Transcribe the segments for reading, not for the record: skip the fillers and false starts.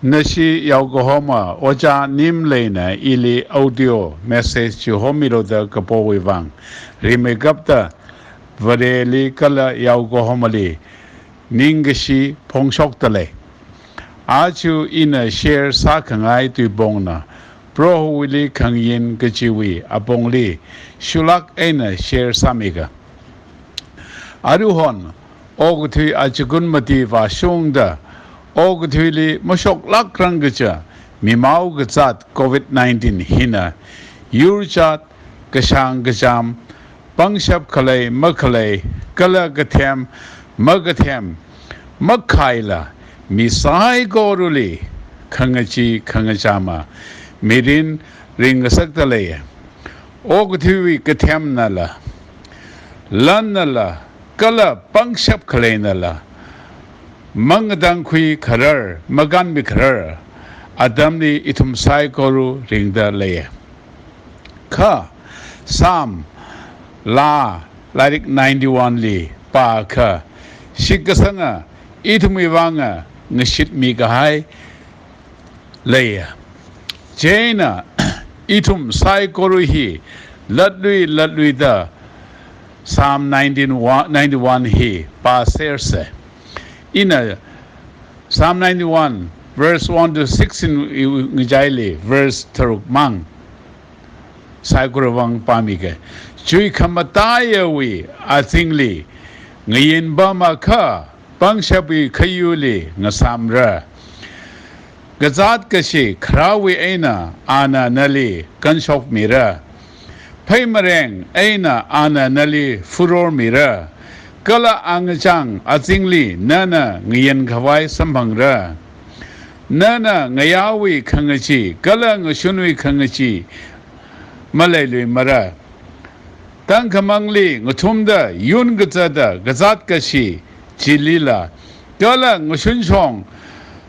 Nashi Yokohama, Oja Nim Lena, Ili audio message to Homiro the Kapowivang. Remegapta, Vareli Kala Yokohomali, Ningashi Pongshoktale. Achu in a share Sakangai to Bongna. Pro Willi Kangyin Gachiwi, Abongli, Shulak Ena share Samiga. Aruhon, Ogutui Achugun Mativa Shungda. Ogutuli Moshok Lakrangacha, Mimau Gazat COVID-19 Hina, Yurchat, Kashang Gajam, Pangshap Kalay, Makalay, Kala Gatem, Magatem, Makaila, Misai Goruli, Kangachi, Kangachama, Mirin Ringasaktalaya, Ogutui Gatem Nala, Lanala, Kala Pangshap Kalay Nala. Mangadang kui karar, magan bi karar, adamni itum sai koru ringda leye. Ka, Sam, La, Larik 91 li, Pa ka, Shikasanga, itum iwanga, ngashit mi kahai leye. Jaina, itum sai koru hi, ladui da, Psalm 91 hi, Pa serse. In Psalm 91, verse 1 to 6 in Ngijaili, verse Taruk Mang, Saikurawang Pamike. Chui Kamataya we, Athingli, Ngayin Bama Ka, Bangshabi Kayuli, Ngasamra. Gazat Kashi, Krawi Aina, Ana Nali, Kanshok Mira. Paymarang, Aina, Ana Nali, Furor Mira. Kala angachang atingli nana ngayan kawai sambangra nana ngayawi kangachi kala ngashunwi kangachi malaylui mara tangkamangli ngatumda yun gazada gazat kashi chilila kala ngashunchong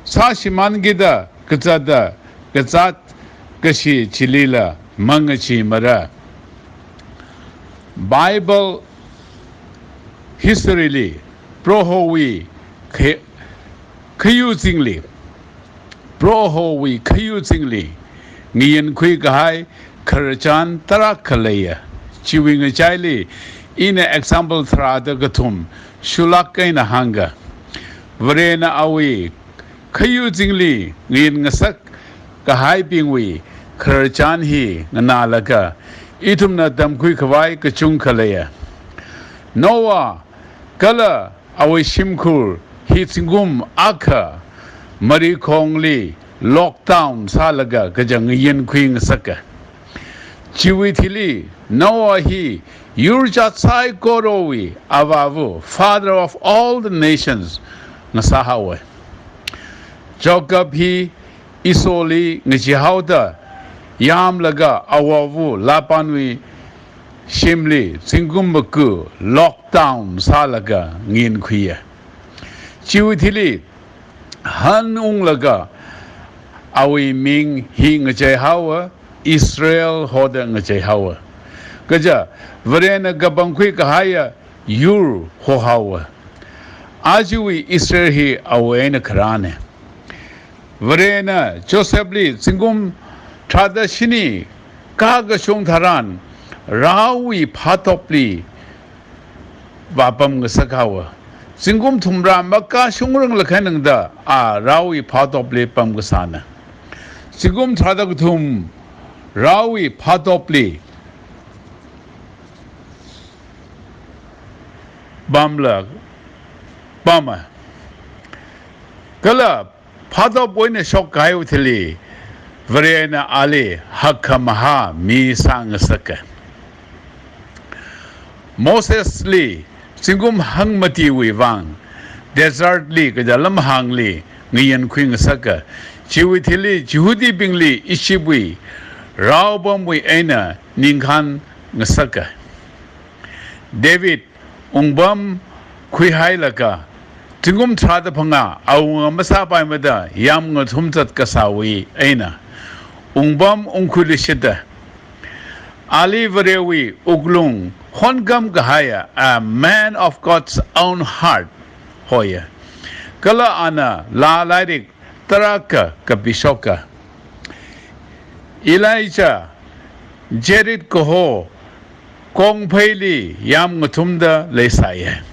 sashimangida gazada gazat kashi chilila mangachi mara Bible Historyly, prohowi, kayusingly, prohowi, kayusingly, Nian kui kahai, karachan tarakalaya, chewing a chili, in an example thrada gatum, shulaka in a hanga, Varena awi, kayusingly, Nian ngasak, kahai pingwi, karachan hi, nanalaka, itum na dam kui kawai, Kashung kalaya. Noah, Kala, Awi Shimkur, Hitsingum, Aka, Marie Kongli, Lockdown, Salaga, Gajangian Queen Saka. Chiwitili, Noah he, Yurjatsai Korowi, Avavu, father of all the nations, Nasahawe. Jacob he, Isoli, Nijihauda, Yam Laga, Awavu, Lapanwi, Shimli, Singumbaku, lockdown, Salaga, Ngin Kuya. Chiwitili, Han Unglaga, Awi Ming, He Ngajahawa, Israel Hoda Ngajahawa. Gaja, Varena Gabankwi Kahaya, Yur Hohawa. Ajuwi Israel he Awena Karane. Varena, Josephli, Singum Tradashini, Kagashung Taran. Rawi patopli Bapam Gasakawa. Singum Tumra Maka Shungrang Lakananda, Rawi patopli Pamgasana. Singum Tradagatum Rawi patopli Bamla Bama. Kala patop win a shock guy with Lee. Varena Ali Hakamaha Mi Sangasaka. Moses Lee, Singum Hang Mati Wivang, Desert Lee, Kajalam Hang Lee, Nian Queen Saka, Chiwitili, Jihudi Bingli, Ishibwi, Raubam we Aina, Ninkan Nasaka. David, Ungbam Kuihailaka, Tingum Tradapanga, Aung Masapai Mada, Yam Humtat Kasawi, Aina, Ungbam Unkulishita, Ali Varewi, Uglung, Hongam Gahaya, a man of God's own heart, Hoya. Kala Ana, La Lidik, Taraka Kapishoka Elijah Jerit Koho Kong Peli Yam Mutumda Lesaya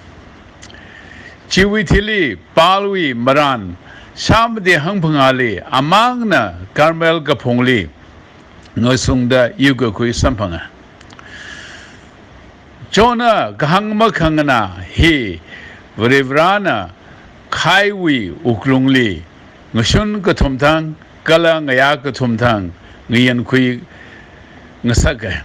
Chiwitili Palwi Maran Sham de Hangpungali Amangna Carmel Kapungli Nosungda Yugakui Sampanga Jonah Kahangma Kangana He Vrevrana Kaiwi Uklungli Ngushun Katumtang Kala Ngaya Katumtang Ngian Kui Ngasaka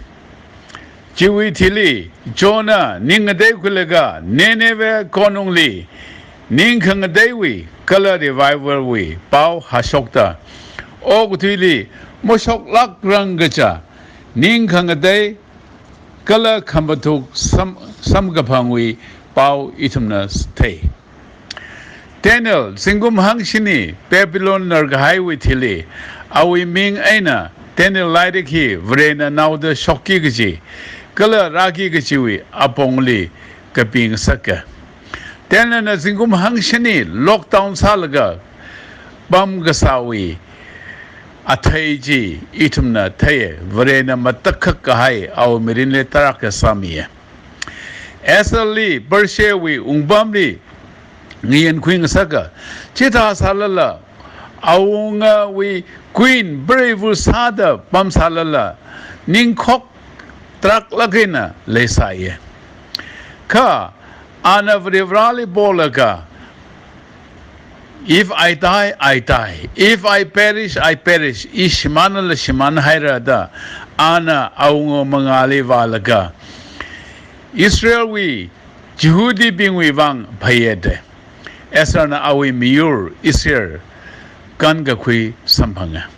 Chiwitili Jonah Ningade Kulega Neneve Konungli Ninkangadewi Kala Revival We Pau Hashokta Ogutili Moshok Lak Rangacha Ninkangade Kala Kambatuk Samgapangwi Pau Itumna Stay Daniel Singum Hangshini Babylon Nargahai Witili Awi Ming Aina Daniel Laidiki Vrena Nauda Shokigaji Kala Raki Gachiwi Apongli Kaping Saka Daniel Singum Hangshini Lockdown Salaga Bam Gasawi Ataiji Itumna Taye Vrena Matakakahai Aw Mirinle Taraka Samia Esali Bershewi Umbamli Nian Queen Saka Chita Salala Aunga we Queen Brave Sada Bam Salala Ninkok Trak Lagina Lesaye Ka Ana Vrivrali Bolaga If I die, I die. If I perish, I perish. Ishmana la shiman hairada. Ana aungo mangali valaga. Israel we Jehudi bing we wang payede. Esrana awi miur Israel kanga kui sampanga.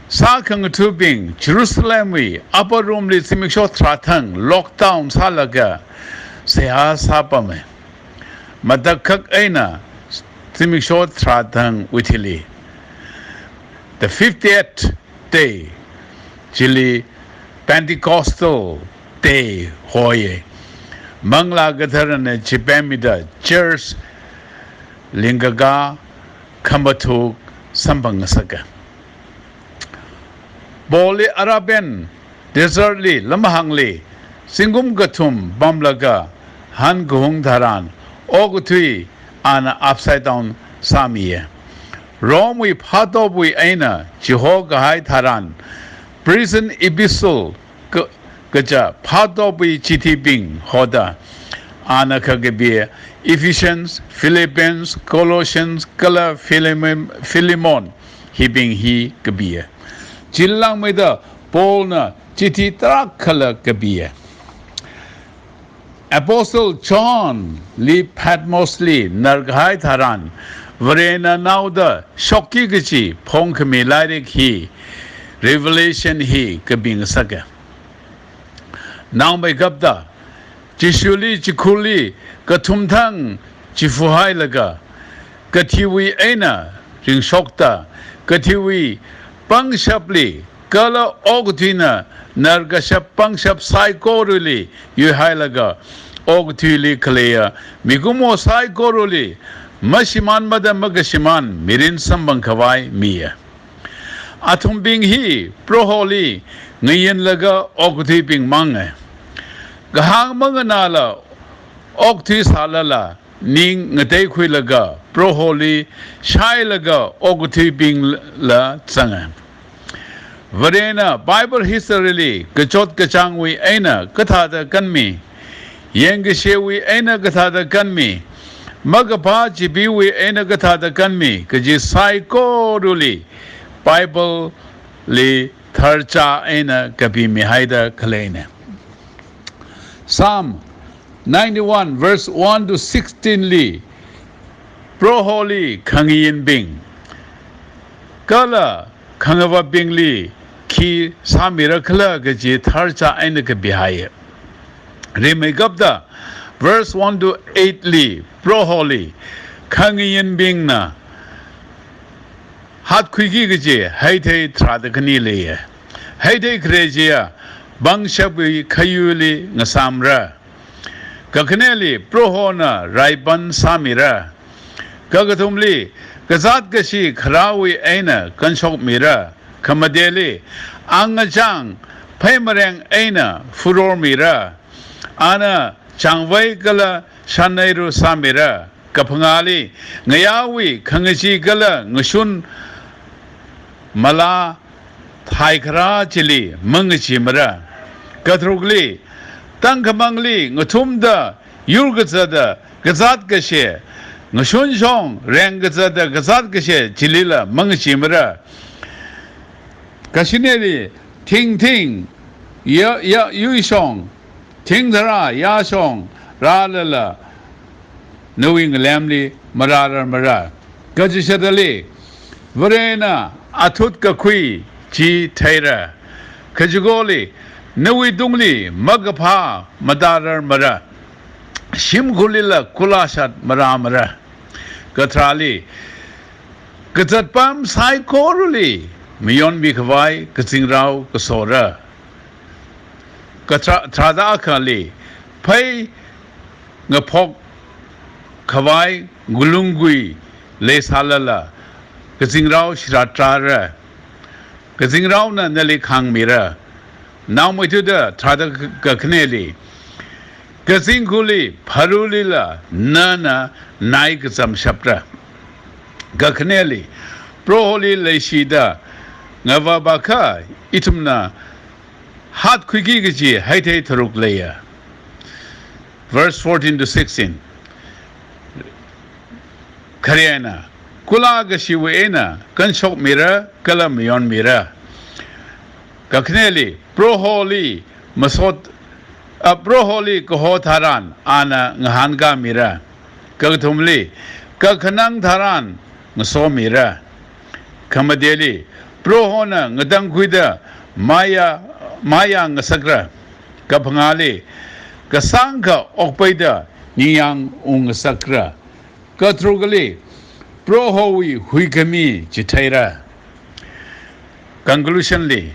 Sa kang tu bing Jerusalem we upper room li simikshot tratang lockdown salaga. Seha sapame. Madakak aina. Simikshot Tratang Witili. The 50th day, Chili Pentecostal day, Hoye. Mangla Gatharana Chipamida, Church, Lingaga, Kambatuk, Sambangasaka. Boli Araben, Desertli, Lamahangli, Singum Gatum, Bamlaga, Han Guhung Dharan, Ogutui, Ana upside down Samiye. Rome we Pato we Aina, Jehogahai Taran, Prison Ibisul, Gaja, Pato we Chiti Bing, Hoda, Ana Kagabia, Ephesians, Philippians, Colossians, Kala Philemon, he being he Gabia. Chilang Meda, Polna, Chiti Trak Kala Gabia. Apostle John Li Patmos Li Narghai Tharan Varena Nauda Shoki Gachi Pongkami Ladik He Revelation He Kabing Saga Now by Gabda Jishuli Chikuli Katumtang Chifuhai Laga Katiwi Aina Ring Shokta Katiwi Pang Shapli Kala Ogtina Nargashap Pangshap Saikoruli Yuhailaga Ogtili Kalea Migumo Saikoruli Mashiman Mada Magashiman Mirin Sambang Kawai Mia Atum Bing He Proholi Ngayan Laga Ogti Bing Mange Gahang Manganala Ogti Salala Ning Ngate Kwilaga Proholi Shai Laga Ogti Bing La Tsanga Varena Bible history Kachot Kachangwi Aina Kathada Kanmi Yangashewi Aina Kathada Kanmi Magapa Chibiwi Aina Kathada Kanmi Kaji Saiko Ruli Bible Li Tharcha Aina Kapi Mihaida Kalena Psalm 91 verse 1 to 16 Li Proholi Kangiyin Bing Kala Kangava Bing Li Ki Samira Kala Gaji Tharcha Ainaka Bihaya. Remegabda verse 1 to 8 Li Proholi Kangiyan Bingna Hat Kwiki Gaji Haite Tradakani Lea Haite Krejia Bangshabi Kayuli Nasamra Kakaneli Prohona Raiban Samira Kagatumli gazat gashi khrawi aina kanshok mira kamadeli angajang paimarang aina furor mira ana changwai kala shanairu samira kapangali ngayawi khangachi kala ngashun mala thaikra chili mangachi mara katrugli tangkamangli ngathumda yurgazada gazat gashe ngashun shong rengazada gazat gashe chilila mangachi mara kashineli ting ting ya yuishong ting thara ya shong ralala knowing lamli marara mara gajishadali varena atut kakui chi thaira kajugoli nawi dungli magapha madarar mara shimkhulila kulashat mara mara katrali kazatpam sai koruli miyon bikhwai kasingrao kasora katrada khali phai ngapok khawai gulungui le salala kasingrao shratara kasingrao na nali khang mira now mituda trada kakneli kasinguli pharulila nana naik sam shapra kakneli proholi leishida ngava baka itumna hat kwiki gaji haite tharuk leya verse 14 to 16 Karyana kula gashi weena kanshok mira kala miyon mira kakneli proholi masot proholi koho tharan ana ngahanga mira kakthumli kakhanang tharan ngaso mira kamadeli prohona ngadang kuida maya ngasagra kaphangali kasangka okpaida niyang ungasakra katrugali prohowi huikami chithaira conclusionly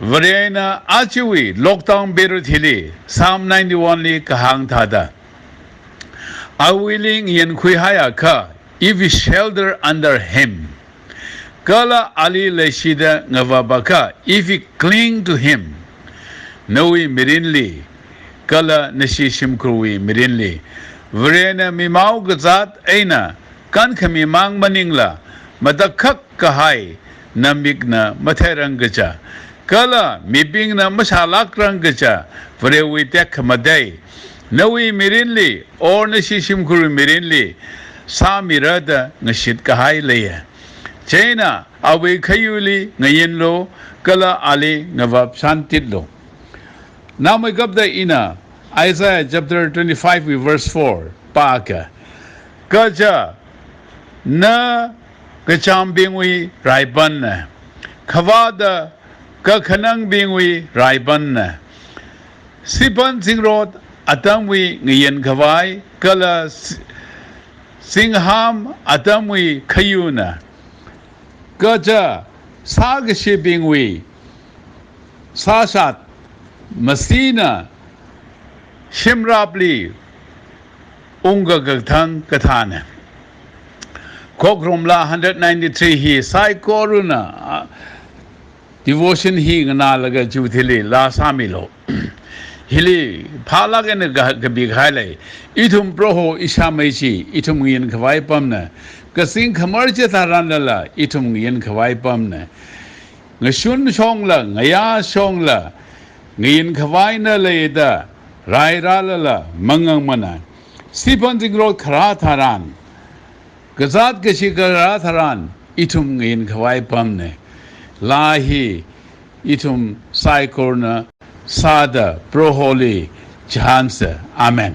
Varena achiwi lockdown beruthili Psalm 91 li kahang thada I willing yen khuihaya ka if we shelter under him kala ali leshida ngavabaka if we cling to him Nowi mirinli kala nashishim kruwi mirinli Varena mimau gazat aina kan khami mang maningla madakak kahai namigna matharangacha kala mibing na masalak rangacha varewi tek madai nawi mirinli or nashishim kuru mirinli sa mirada ngashit kahai leya chena awi khayuli ngayinlo kala ali ngavap santidlo now my gabda ina Isaiah chapter 25 verse 4 paka kaja na kacham bingwi raiban khawada kakhanang bingwi raiban sipan singrod atamwi ngayen khawai kala singham atamwi khayuna kaja sagshi bingwi sasat masina shimrapli unga gagthang kathana Kokrumla 193 hi sai koruna devotion hi ngana laga juthili la samilo hili phala gen gabi khaile ithum proho ishamaichi ithum yin khwai pamna kasing khamarche taranala ithum yin khwai pamna ngashun songla ngaya songla ngin khwai na leida rai ralala mangang mana sipan jingro khara tharan gazat gashi khara tharan ithum ngin khwai pamne lahi itum sai korna sada proholi jahansa amen